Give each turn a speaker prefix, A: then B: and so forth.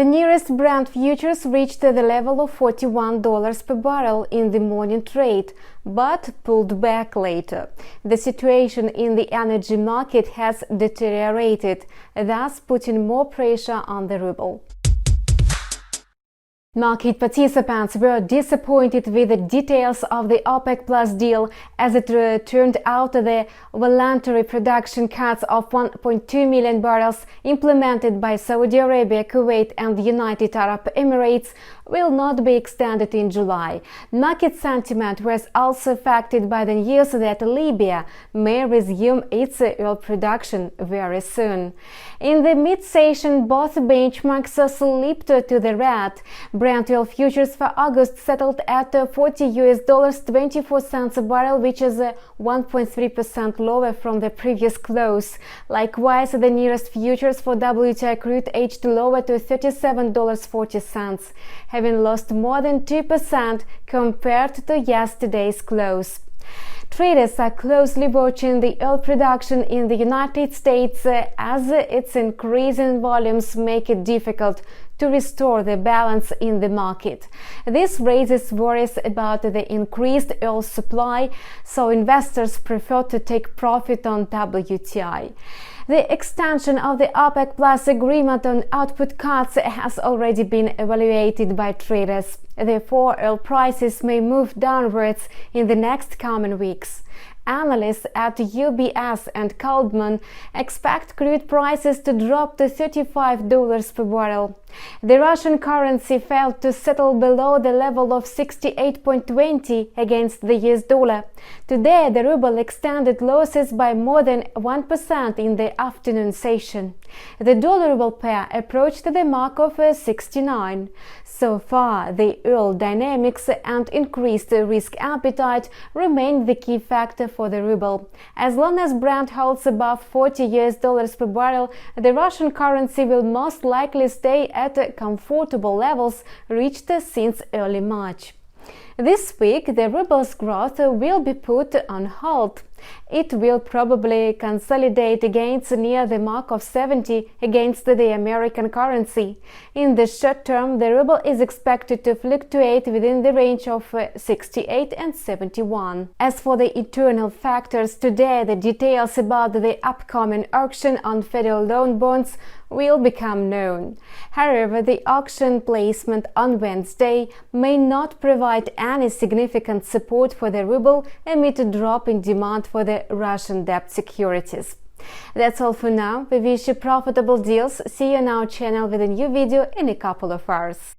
A: The nearest Brent futures reached the level of $41 per barrel in the morning trade, but pulled back later. The situation in the energy market has deteriorated, thus putting more pressure on the ruble. Market participants were disappointed with the details of the OPEC Plus deal, as it turned out the voluntary production cuts of 1.2 million barrels implemented by Saudi Arabia, Kuwait and the United Arab Emirates will not be extended in July. Market sentiment was also affected by the news that Libya may resume its oil production very soon. In the mid-session, both benchmarks slipped to the red. Brent oil futures for August settled at $40.24 a barrel, which is 1.3% lower from the previous close. Likewise, the nearest futures for WTI crude edged lower to $37.40, having lost more than 2% compared to yesterday's close. Traders are closely watching the oil production in the United States as its increasing volumes make it difficult to restore the balance in the market. This raises worries about the increased oil supply, so investors prefer to take profit on WTI. The extension of the OPEC Plus agreement on output cuts has already been evaluated by traders. Therefore, oil prices may move downwards in the next coming weeks. Analysts at UBS and Goldman expect crude prices to drop to $35 per barrel. The Russian currency failed to settle below the level of 68.20 against the US dollar. Today, the ruble extended losses by more than 1% in the afternoon session. The dollar-ruble pair approached the mark of 69. So far, the oil dynamics and increased risk appetite remain the key factor for the ruble. As long as Brent holds above $40 per barrel, the Russian currency will most likely stay at comfortable levels reached since early March. This week, the ruble's growth will be put on hold. It will probably consolidate gains near the mark of 70 against the American currency. In the short term, the ruble is expected to fluctuate within the range of 68 and 71. As for the internal factors, today the details about the upcoming auction on federal loan bonds will become known. However, the auction placement on Wednesday may not provide any significant support for the ruble amid a drop in demand for the Russian debt securities. That's all for now. We wish you profitable deals. See you on our channel with a new video in a couple of hours.